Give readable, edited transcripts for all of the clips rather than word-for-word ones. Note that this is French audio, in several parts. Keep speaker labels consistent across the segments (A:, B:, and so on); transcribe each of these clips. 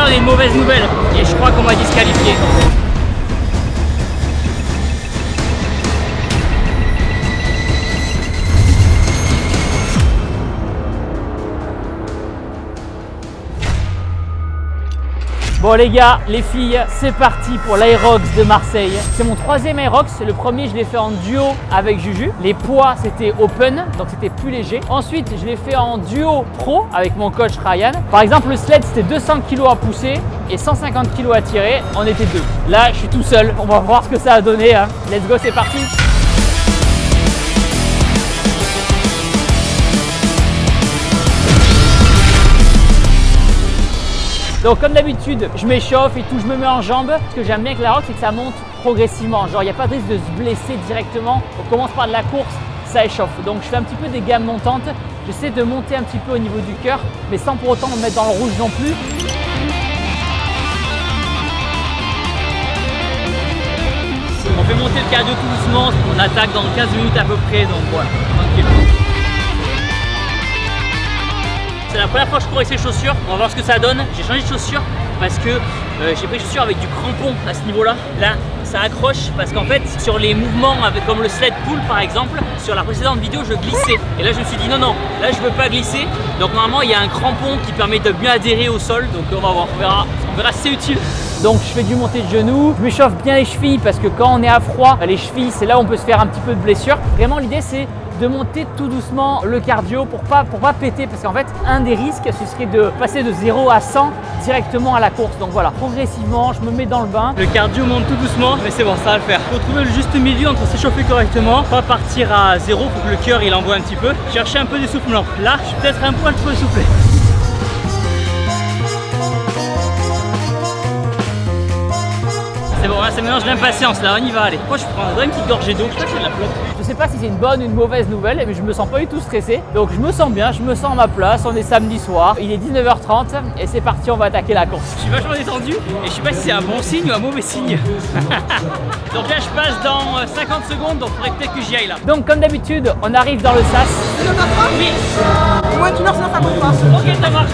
A: là, on a une mauvaise nouvelle et je crois qu'on va disqualifier. Bon les gars, les filles, c'est parti pour l'Aerox de Marseille. C'est mon 3e Aerox, le premier je l'ai fait en duo avec Juju. Les poids c'était open, donc c'était plus léger. Ensuite je l'ai fait en duo pro avec mon coach Ryan. Par exemple le sled c'était 200 kg à pousser et 150 kg à tirer, on était deux. Là je suis tout seul, on va voir ce que ça a donné. Hein. Let's go, c'est parti. Donc comme d'habitude, je m'échauffe et tout, je me mets en jambes. Ce que j'aime bien avec la rock, c'est que ça monte progressivement. Genre, il n'y a pas de risque de se blesser directement. On commence par de la course, ça échauffe. Donc je fais un petit peu des gammes montantes. J'essaie de monter un petit peu au niveau du cœur, mais sans pour autant me mettre dans le rouge non plus. On fait monter le cardio tout doucement. On attaque dans 15 minutes à peu près, donc voilà, tranquille. C'est la première fois que je cours avec ces chaussures, on va voir ce que ça donne. J'ai changé de chaussures parce que j'ai pris des chaussures avec du crampon à ce niveau-là. Là, ça accroche parce qu'en fait, sur les mouvements comme le sled pull par exemple, sur la précédente vidéo, je glissais. Et là, je me suis dit non, non, là, je ne veux pas glisser. Donc normalement, il y a un crampon qui permet de mieux adhérer au sol. Donc on va voir, on verra si c'est utile. Donc je fais du monté de genoux, je m'échauffe bien les chevilles parce que quand on est à froid, les chevilles, c'est là où on peut se faire un petit peu de blessure. Vraiment, l'idée, c'est de monter tout doucement le cardio pour pas péter, parce qu'en fait un des risques ce serait de passer de 0 à 100 directement à la course. Donc voilà, progressivement je me mets dans le bain, le cardio monte tout doucement, mais c'est bon, ça va le faire. Faut trouver le juste milieu entre s'échauffer correctement, pas partir à 0, faut que le cœur il envoie un petit peu, chercher un peu d'essoufflement. Là je suis peut-être un poil trop essoufflé. C'est bon, ça mélange l'impatience là, on y va, allez. Moi je prendrais une petite gorgée d'eau, je sais pas si c'est de la flotte. Je sais pas si c'est une bonne ou une mauvaise nouvelle, mais je me sens pas du tout stressé. Donc je me sens bien, je me sens à ma place, on est samedi soir, il est 19h30 et c'est parti, on va attaquer la course. Je suis vachement détendu et je sais pas si c'est un bon signe ou un mauvais signe. Donc là je passe dans 50 secondes, donc il faudrait peut-être que j'y aille là. Donc comme d'habitude, on arrive dans le sas.
B: Tu le marques pas?
A: Oui.
B: Moins d'une heure, sinon ça compte pas.
A: Ok, ça marche.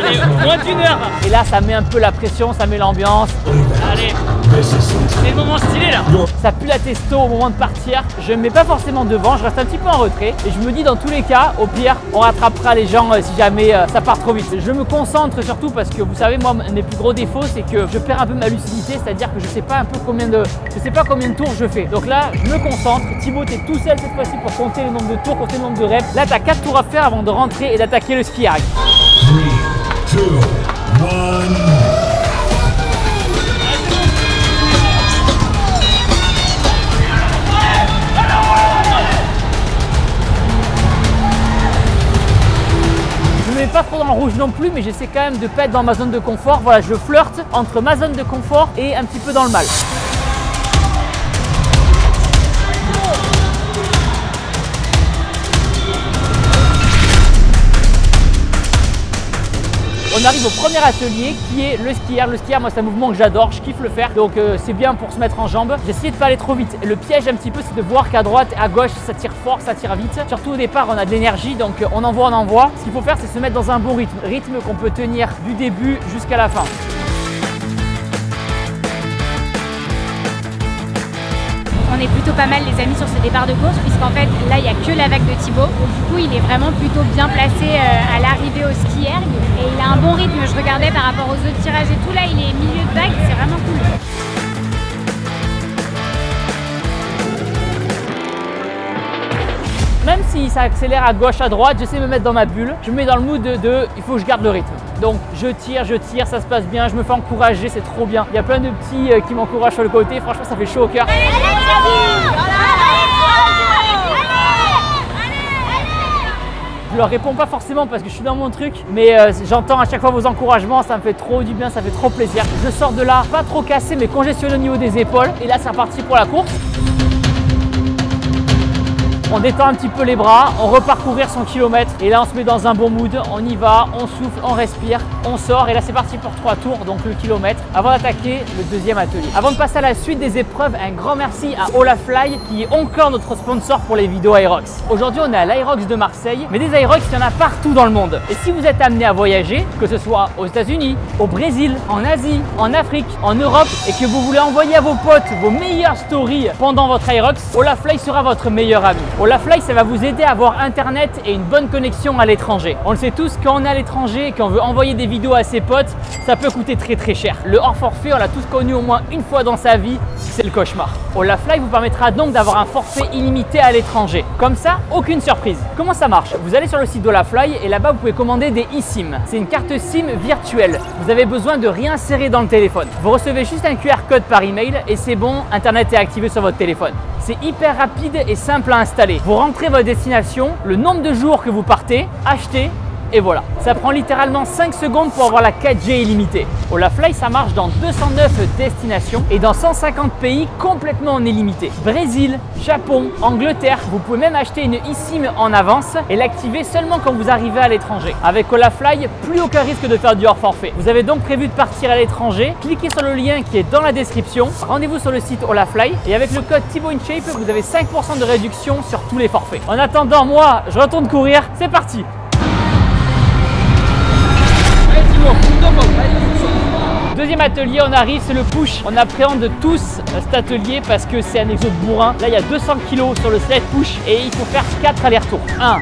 A: Allez, moins d'une heure. Et là ça met un peu la pression, ça met l'ambiance. Allez. C'est le moment stylé là. Ça pue la testo au moment de partir. Je ne me mets pas forcément devant, je reste un petit peu en retrait. Et je me dis dans tous les cas, au pire, on rattrapera les gens si jamais ça part trop vite. Je me concentre surtout parce que vous savez, moi, mes plus gros défauts, c'est que je perds un peu ma lucidité. C'est-à-dire que je sais pas combien de tours je fais. Donc là, je me concentre. Thibaut, tu es tout seul cette fois-ci pour compter le nombre de tours, compter le nombre de reps. Là, tu as 4 tours à faire avant de rentrer et d'attaquer le ski erg.
C: 3, 2, 1.
A: Pas trop dans le rouge non plus, mais j'essaie quand même de pas être dans ma zone de confort. Voilà, je flirte entre ma zone de confort et un petit peu dans le mal. On arrive au premier atelier qui est le ski erg. Le ski erg, moi c'est un mouvement que j'adore, je kiffe le faire, donc c'est bien pour se mettre en jambes. J'essaie de pas aller trop vite. Le piège un petit peu, c'est de voir qu'à droite et à gauche ça tire fort, ça tire vite. Surtout au départ on a de l'énergie, donc on envoie. Ce qu'il faut faire, c'est se mettre dans un bon rythme qu'on peut tenir du début jusqu'à la fin.
D: On est plutôt pas mal les amis sur ce départ de course, puisqu'en fait là il n'y a que la vague de Thibaut. Du coup il est vraiment plutôt bien placé à l'arrivée au ski erg et il a un bon rythme. Je regardais par rapport aux autres tirages et tout, là il est milieu de vague, c'est vraiment cool.
A: Même si ça accélère à gauche, à droite, j'essaie de me mettre dans ma bulle. Je me mets dans le mood de il faut que je garde le rythme. Donc je tire, ça se passe bien, je me fais encourager, c'est trop bien. Il y a plein de petits qui m'encouragent sur le côté, franchement ça fait chaud au cœur. Je leur réponds pas forcément parce que je suis dans mon truc, mais j'entends à chaque fois vos encouragements, ça me fait trop du bien, ça fait trop plaisir. Je sors de là, pas trop cassé, mais congestionné au niveau des épaules. Et là c'est reparti pour la course. on détend un petit peu les bras, on repart courir son kilomètre et là on se met dans un bon mood, on y va, on souffle, on respire, on sort et là c'est parti pour 3 tours, donc le kilomètre, avant d'attaquer le deuxième atelier. Avant de passer à la suite des épreuves, un grand merci à Olafly qui est encore notre sponsor pour les vidéos Aerox. Aujourd'hui on est à l'Aerox de Marseille, mais des Aerox il y en a partout dans le monde. Et si vous êtes amené à voyager, que ce soit aux États-Unis, au Brésil, en Asie, en Afrique, en Europe et que vous voulez envoyer à vos potes vos meilleures stories pendant votre Aerox, Olafly sera votre meilleur ami. Olafly ça va vous aider à avoir internet et une bonne connexion à l'étranger. On le sait tous, quand on est à l'étranger et qu'on veut envoyer des vidéos à ses potes, ça peut coûter très cher. Le hors forfait, on l'a tous connu au moins une fois dans sa vie, c'est le cauchemar. Olafly vous permettra donc d'avoir un forfait illimité à l'étranger. Comme ça, aucune surprise. Comment ça marche? Vous allez sur le site d'Olafly et là-bas vous pouvez commander des eSIM. C'est une carte SIM virtuelle. Vous avez besoin de rien insérer dans le téléphone. Vous recevez juste un QR code par email et c'est bon, internet est activé sur votre téléphone. C'est hyper rapide et simple à installer. Vous rentrez votre destination, le nombre de jours que vous partez, achetez et voilà. Ça prend littéralement 5 secondes pour avoir la 4G illimitée. Olafly ça marche dans 209 destinations et dans 150 pays complètement en illimité. Brésil, Japon, Angleterre, vous pouvez même acheter une eSIM en avance et l'activer seulement quand vous arrivez à l'étranger. Avec Olafly, plus aucun risque de faire du hors forfait. Vous avez donc prévu de partir à l'étranger, cliquez sur le lien qui est dans la description, rendez-vous sur le site Olafly et avec le code ThibauInShape, vous avez 5% de réduction sur tous les forfaits. En attendant, moi, je retourne courir, c'est parti! Deuxième atelier, on arrive, c'est le push. On appréhende tous cet atelier parce que c'est un exo de bourrin. Là, il y a 200 kg sur le sled push et il faut faire 4 allers-retours. 1,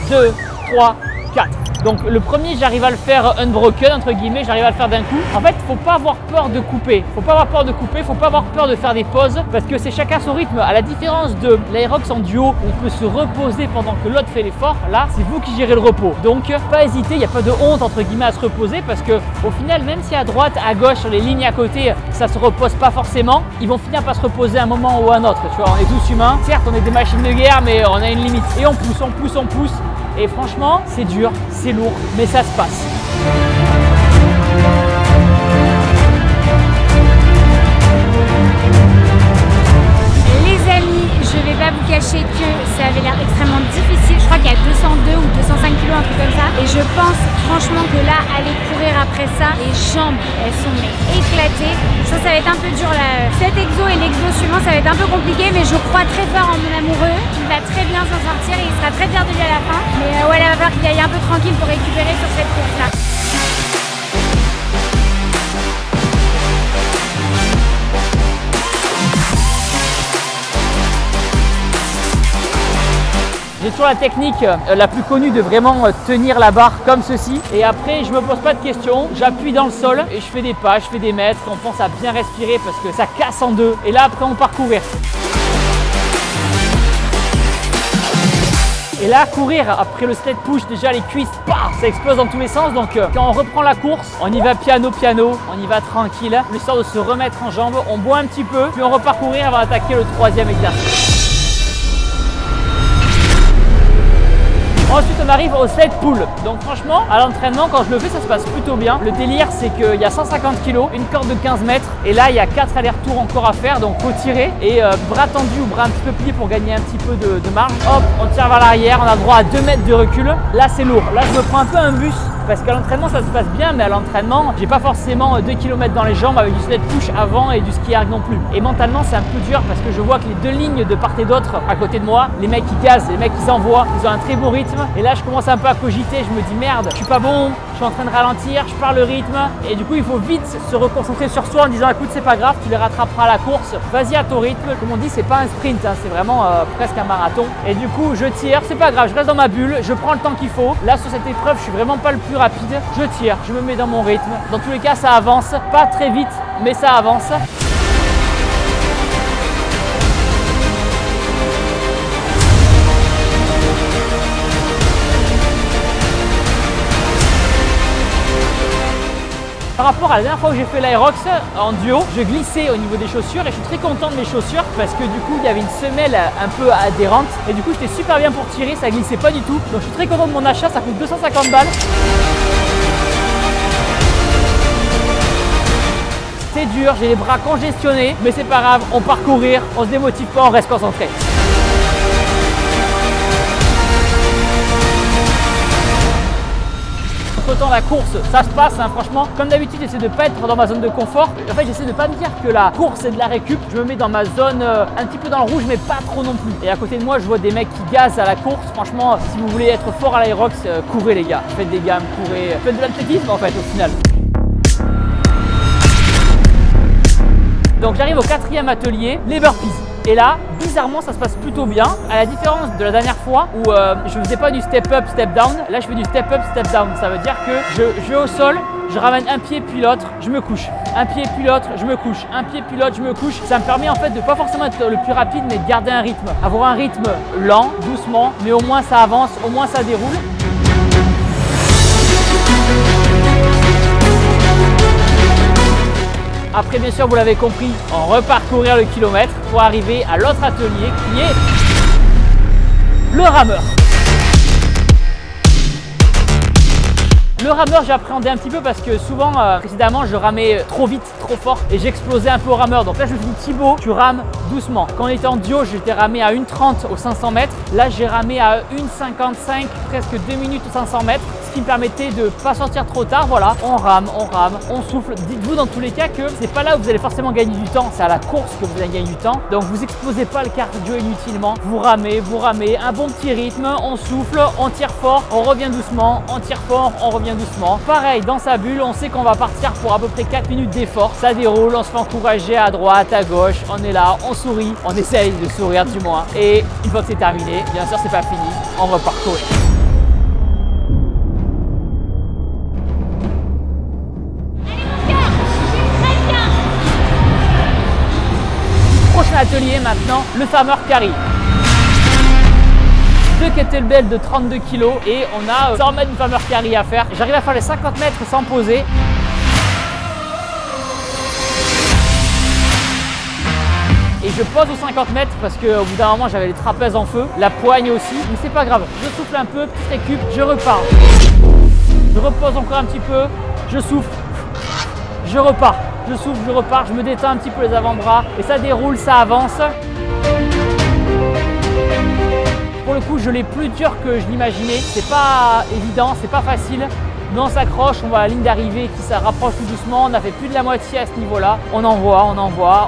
A: 2, 3, 4. Donc le premier, j'arrive à le faire unbroken, entre guillemets, j'arrive à le faire d'un coup. En fait, faut pas avoir peur de couper. Faut pas avoir peur de couper, faut pas avoir peur de faire des pauses parce que c'est chacun son rythme. À la différence de l'Aerox en duo, on peut se reposer pendant que l'autre fait l'effort. Là, c'est vous qui gérez le repos. Donc, pas hésiter, il n'y a pas de honte, entre guillemets, à se reposer parce que au final, même si à droite, à gauche, sur les lignes à côté, ça se repose pas forcément, ils vont finir par se reposer à un moment ou à un autre. Tu vois, on est tous humains. Certes, on est des machines de guerre, mais on a une limite. Et on pousse, on pousse, on pousse. Et franchement, c'est dur, c'est lourd, mais ça se passe.
D: Les amis, je vais pas vous cacher que ça avait l'air extrêmement difficile. Je crois qu'il y a 202 ou 205 kg, un truc comme ça. Et je pense franchement que là, aller courir après ça, les jambes, elles sont éclatées. Je pense que ça va être un peu dur là. Cet exo et l'exo suivant, ça va être un peu compliqué, mais je crois très fort en mon amoureux. Il va très bien s'en sortir et il sera très fier de lui à la fin. Mais ouais, là, il va falloir qu'il aille un peu tranquille pour récupérer sur cette course-là.
A: J'ai toujours la technique la plus connue de vraiment tenir la barre comme ceci. Et après, je me pose pas de questions, j'appuie dans le sol et je fais des pas, je fais des mètres. On pense à bien respirer parce que ça casse en deux. Et là, après, on part courir. Et là, courir après le sled push, déjà les cuisses, ça explose dans tous les sens. Donc quand on reprend la course, on y va piano, on y va tranquille, l'histoire de se remettre en jambes. On boit un petit peu, puis on repart courir avant d'attaquer le troisième exercice. Ensuite, on arrive au sled pull. Donc franchement, à l'entraînement, quand je le fais, ça se passe plutôt bien. Le délire, c'est qu'il y a 150 kg, une corde de 15 mètres. Et là, il y a 4 allers-retours encore à faire. Donc faut tirer. Et bras tendu ou bras un petit peu plié pour gagner un petit peu de marge. Hop, on tire vers l'arrière. On a droit à 2 mètres de recul. Là, c'est lourd. Là, je me prends un peu un bus. Parce qu'à l'entraînement, ça se passe bien, mais à l'entraînement, j'ai pas forcément 2 km dans les jambes avec du sled push avant et du ski erg non plus. Et mentalement, c'est un peu dur parce que je vois que les deux lignes de part et d'autre à côté de moi, les mecs qui gazent, les mecs qui s'envoient, ils ont un très beau rythme. Et là, je commence un peu à cogiter, je me dis merde, je suis pas bon, je suis en train de ralentir, je perds le rythme. Et du coup, il faut vite se reconcentrer sur soi en disant écoute, c'est pas grave, tu les rattraperas à la course, vas-y à ton rythme. Comme on dit, c'est pas un sprint, hein, c'est vraiment presque un marathon. Et du coup, je tire, c'est pas grave, je reste dans ma bulle, je prends le temps qu'il faut. Là, sur cette épreuve, je suis vraiment pas le plus rapide. Je tire, je me mets dans mon rythme. Dans tous les cas, ça avance, pas très vite, mais ça avance. Par rapport à la dernière fois où j'ai fait l'Aerox en duo, je glissais au niveau des chaussures et je suis très content de mes chaussures parce que du coup il y avait une semelle un peu adhérente et du coup j'étais super bien pour tirer, ça glissait pas du tout. Donc je suis très content de mon achat, ça coûte 250 balles. C'est dur, j'ai les bras congestionnés, mais c'est pas grave, on part courir, on se démotive pas, on reste concentré. autant la course, ça se passe, hein, franchement. Comme d'habitude, j'essaie de pas être dans ma zone de confort. En fait, j'essaie de pas me dire que la course c'est de la récup. Je me mets dans ma zone un petit peu dans le rouge, mais pas trop non plus. Et à côté de moi, je vois des mecs qui gazent à la course. Franchement, si vous voulez être fort à l'Aerox, courez les gars. Faites des gammes, courez. Faites de l'athlétisme en fait au final. Donc j'arrive au 4e atelier, les burpees. Et là, bizarrement, ça se passe plutôt bien. À la différence de la dernière fois où je faisais pas du step up, step down. Là, je fais du step up, step down. Ça veut dire que je vais au sol, je ramène un pied puis l'autre, je me couche. Un pied puis l'autre, je me couche. Un pied puis l'autre, je me couche. Ça me permet en fait de pas forcément être le plus rapide, mais de garder un rythme. Avoir un rythme lent, doucement, mais au moins ça avance, au moins ça déroule. Après, bien sûr, vous l'avez compris, on reparcourir le kilomètre pour arriver à l'autre atelier qui est le rameur. Le rameur, j'ai appréhendé un petit peu parce que souvent, précédemment, je ramais trop vite, trop fort et j'explosais un peu au rameur. Donc là, je me suis dit, Thibaut, tu rames doucement. Quand on était en duo, j'étais ramé à 1,30 aux 500 mètres. Là, j'ai ramé à 1,55, presque 2 minutes aux 500 mètres. Ce qui me permettait de ne pas sortir trop tard. Voilà, on rame, on souffle. Dites-vous dans tous les cas que c'est pas là où vous allez forcément gagner du temps, c'est à la course que vous allez gagner du temps. Donc vous explosez pas le cardio inutilement. Vous ramez, un bon petit rythme, on souffle, on tire fort, on revient doucement, on tire fort, on revient doucement. Pareil, dans sa bulle, on sait qu'on va partir pour à peu près 4 minutes d'effort. Ça déroule, on se fait encourager à droite, à gauche, on est là, on sourit, on essaye de sourire du moins. Et une fois que c'est terminé, bien sûr c'est pas fini, on va parcourir. Prochain atelier maintenant, le farmer carry. 2 kettlebells de 32 kg et on a 100 mètres de farmer carry à faire. J'arrive à faire les 50 mètres sans poser. Et je pose aux 50 mètres parce qu'au bout d'un moment j'avais les trapèzes en feu, la poigne aussi, mais c'est pas grave. Je souffle un peu, petite récup, je repars. Je repose encore un petit peu, je souffle, je repars. Je souffle, je repars, je me détends un petit peu les avant-bras et ça déroule, ça avance. Pour le coup, je l'ai plus dur que je l'imaginais. C'est pas évident, c'est pas facile. Mais on s'accroche, on voit la ligne d'arrivée qui se rapproche tout doucement. On a fait plus de la moitié à ce niveau-là. On envoie,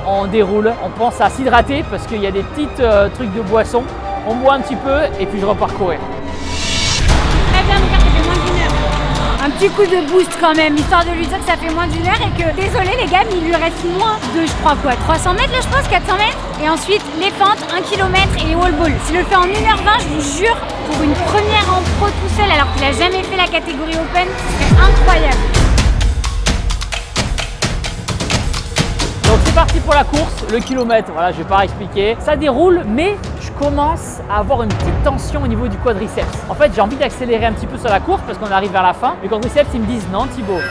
A: on déroule. On pense à s'hydrater parce qu'il y a des petits trucs de boisson. On boit un petit peu et puis je repars courir.
D: Très bien, mon gars, ça fait moins d'1 heure. Un petit coup de boost quand même, histoire de lui dire que ça fait moins d'1 heure et que, désolé les gars, mais il lui reste moins de, je crois quoi, 300 mètres là je pense, 400 mètres. Et ensuite les fentes, 1 km et wall ball. S'il le fait en 1h20, je vous jure, pour une première en pro tout seul alors qu'il a jamais fait la catégorie open, ce serait incroyable.
A: Donc c'est parti pour la course, le kilomètre, voilà, je vais pas expliquer. Ça déroule, mais je commence à avoir une petite tension au niveau du quadriceps. En fait, j'ai envie d'accélérer un petit peu sur la course parce qu'on arrive vers la fin. Les quadriceps, ils me disent non Thibaut,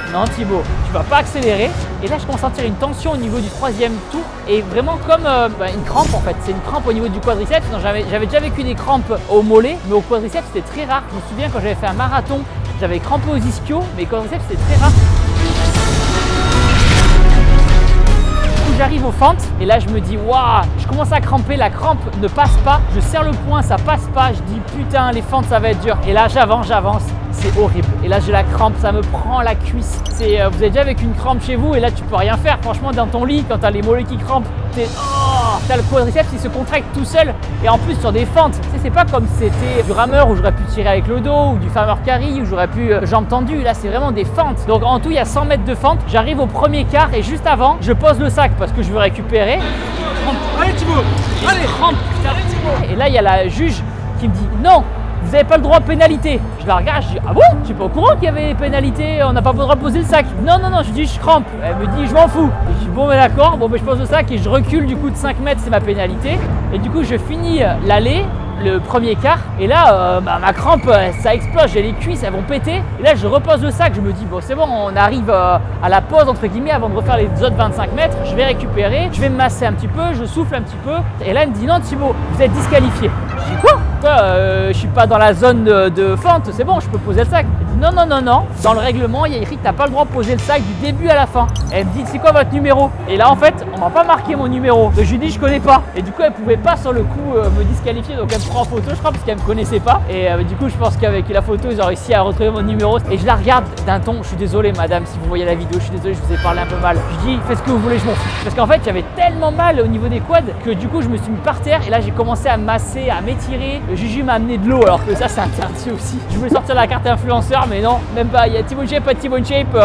A: tu vas pas accélérer. Et là, je commence à sentir une tension au niveau du 3e tour et vraiment comme une crampe en fait. C'est une crampe au niveau du quadriceps. J'avais déjà vécu des crampes au mollet, mais au quadriceps, c'était très rare. Je me souviens quand j'avais fait un marathon, j'avais crampé aux ischios, mais les quadriceps, c'était très rare. J'arrive aux fentes et là je me dis waouh, je commence à cramper, la crampe ne passe pas, je serre le poing, ça passe pas, je dis putain les fentes ça va être dur et là j'avance, c'est horrible et là j'ai la crampe, ça me prend la cuisse. Vous avez déjà avec une crampe chez vous et là tu peux rien faire, franchement dans ton lit quand t'as les mollets qui crampent, t'as le quadriceps qui se contracte tout seul et en plus sur des fentes, c'est pas comme si c'était du rameur où j'aurais pu tirer avec le dos ou du farmer carry où j'aurais pu jambes tendues, là c'est vraiment des fentes. Donc en tout il y a 100 mètres de fente, j'arrive au premier quart et juste avant je pose le sac parce que je veux récupérer.
B: Allez Thibaut, allez,
A: allez Thibaut. Et là il y a la juge qui me dit non, vous n'avez pas le droit à pénalité. Je la regarde, je dis ah bon, je suis pas au courant qu'il y avait pénalité, on n'a pas le droit de poser le sac. Non, je dis je crampe. Elle me dit je m'en fous. Et je dis bon mais d'accord, bon mais je pose le sac et je recule du coup de 5 mètres, c'est ma pénalité. Et du coup je finis l'allée, le premier quart et là ma crampe ça explose, j'ai les cuisses, elles vont péter. Et là je repose le sac, je me dis bon c'est bon, on arrive à la pause entre guillemets avant de refaire les autres 25 mètres. Je vais récupérer, je vais me masser un petit peu, je souffle un petit peu. Et là elle me dit non Thibaut, vous êtes disqualifié. Je dis quoi quoi, je suis pas dans la zone de fente, c'est bon, je peux poser le sac. Elle dit non, non, non, non. Dans le règlement, il y a écrit que t'as pas le droit de poser le sac du début à la fin. Elle me dit, c'est quoi votre numéro? Et là, en fait, on m'a pas marqué mon numéro. Donc je lui dis, je connais pas. Et du coup, elle pouvait pas sur le coup me disqualifier, donc elle me prend en photo, je crois, parce qu'elle me connaissait pas. Et du coup, je pense qu'avec la photo, ils ont réussi à retrouver mon numéro. Et je la regarde d'un ton, je suis désolé, madame, si vous voyez la vidéo, je suis désolé, je vous ai parlé un peu mal. Je dis, faites ce que vous voulez, je m'en fous. Parce qu'en fait, j'avais tellement mal au niveau des quads que du coup, je me suis mis par terre et là, j'ai commencé à masser, à m'étirer. Juju m'a amené de l'eau, alors que ça, c'est interdit aussi. Je voulais sortir la carte influenceur, mais non, même pas. Il y a T-Bone Shape, pas de T-Bone Shape,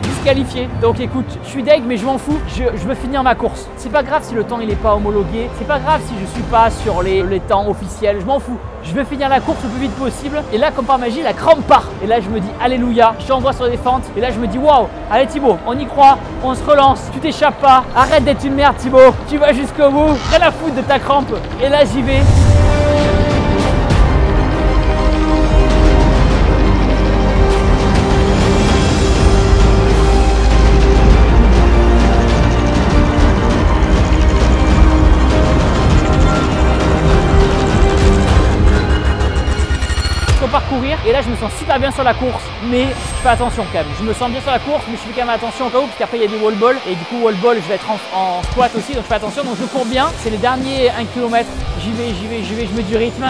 A: disqualifié. Donc écoute, je suis deg, mais je m'en fous. Je veux finir ma course. C'est pas grave si le temps il est pas homologué. C'est pas grave si je suis pas sur les temps officiels. Je m'en fous. Je veux finir la course le plus vite possible. Et là, comme par magie, la crampe part. Et là, je me dis, alléluia, j'envoie sur des fentes. Et là, je me dis, waouh, allez Thibaut, on y croit, on se relance. Tu t'échappes pas. Arrête d'être une merde, Thibaut. Tu vas jusqu'au bout. Rien à foutre de ta crampe. Et là, j'y vais. Parcourir et là je me sens super bien sur la course, mais je fais attention quand même. Je me sens bien sur la course, mais je fais quand même attention au cas où, parce qu'après il y a des wall balls et du coup wall ball je vais être en squat aussi, donc je fais attention. Donc je cours bien, c'est les derniers 1 km, j'y vais, je mets du rythme.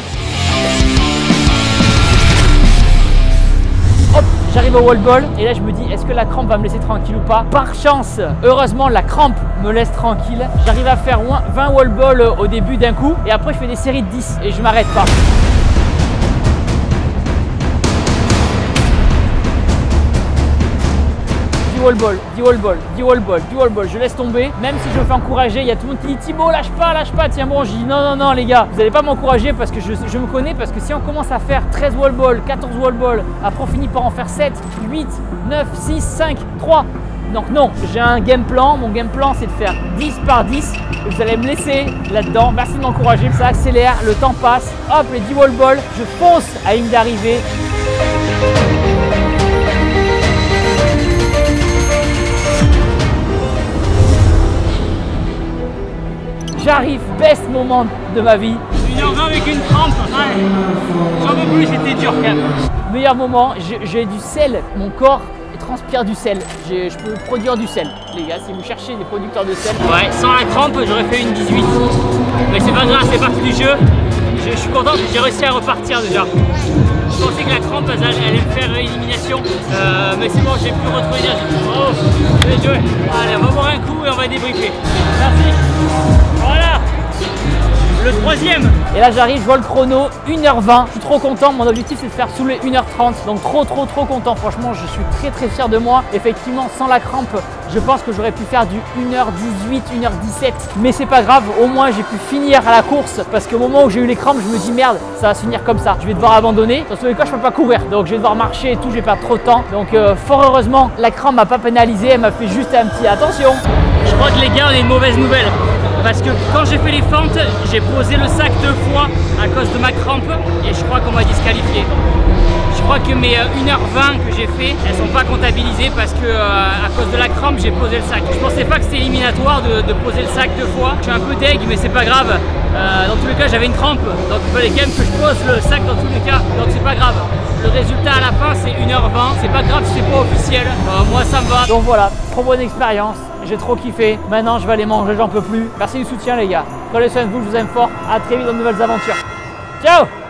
A: Hop, j'arrive au wall ball et là je me dis, est-ce que la crampe va me laisser tranquille ou pas? Par chance, heureusement la crampe me laisse tranquille. J'arrive à faire 20 wall balls au début d'un coup et après je fais des séries de 10 et je m'arrête pas. Wall ball, 10 wall ball, 10 wall ball, 10 wall ball, je laisse tomber. Même si je me fais encourager, il y a tout le monde qui dit Thibaut, lâche pas, tiens bon. Je dis non, non, non les gars, vous n'allez pas m'encourager parce que je me connais, parce que si on commence à faire 13 wall ball, 14 wall ball, après on finit par en faire 7, 8, 9, 6, 5, 3. Donc non, j'ai un game plan, mon game plan c'est de faire 10 par 10 et vous allez me laisser là-dedans. Merci de m'encourager, ça accélère, le temps passe, hop les 10 wall ball, je fonce à ligne d'arrivée. J'arrive, best moment de ma vie.
B: 1h20 avec une crampe, ouais. J'en veux plus, c'était dur quand même.
A: Meilleur moment, j'ai du sel, mon corps transpire du sel. Je peux produire du sel, les gars, si vous cherchez des producteurs de sel.
B: Ouais, sans la crampe, j'aurais fait une 18. Mais c'est pas grave, c'est parti du jeu. Je suis content que j'ai réussi à repartir déjà. Je pensais que la crampe allait me faire élimination, mais c'est bon, j'ai pu retrouver l'énergie. Oh, bien joué. Allez, on va boire un coup et on va débriefer. Merci. Voilà. Le troisième.
A: Et là j'arrive, je vois le chrono, 1h20. Je suis trop content, mon objectif c'est de faire sous les 1h30. Donc trop content, franchement je suis très fier de moi. Effectivement sans la crampe, je pense que j'aurais pu faire du 1h18, 1h17. Mais c'est pas grave, au moins j'ai pu finir à la course. Parce qu'au moment où j'ai eu les crampes, je me dis merde, ça va se finir comme ça. Je vais devoir abandonner. Dans tous les cas je peux pas courir. Donc je vais devoir marcher et tout, je vais perdre trop de temps. Donc fort heureusement, la crampe m'a pas pénalisé, elle m'a fait juste un petit attention.
B: Je crois que les gars, on a une mauvaise nouvelle. Parce que quand j'ai fait les fentes, j'ai posé le sac 2 fois à cause de ma crampe et je crois qu'on m'a disqualifié. Je crois que mes 1h20 que j'ai fait, elles sont pas comptabilisées parce que à cause de la crampe, j'ai posé le sac. Je pensais pas que c'était éliminatoire de poser le sac 2 fois. Je suis un peu deg, mais c'est pas grave. Dans tous les cas, j'avais une crampe, donc il fallait quand même que je pose le sac dans tous les cas, donc c'est pas grave. Le résultat à la fin, c'est 1h20. C'est pas grave si c'est pas officiel. Moi, ça me va.
A: Donc voilà, trop bonne expérience. J'ai trop kiffé. Maintenant, je vais aller manger, j'en peux plus. Merci du soutien, les gars. Prenez soin de vous, je vous aime fort. À très vite dans de nouvelles aventures. Ciao!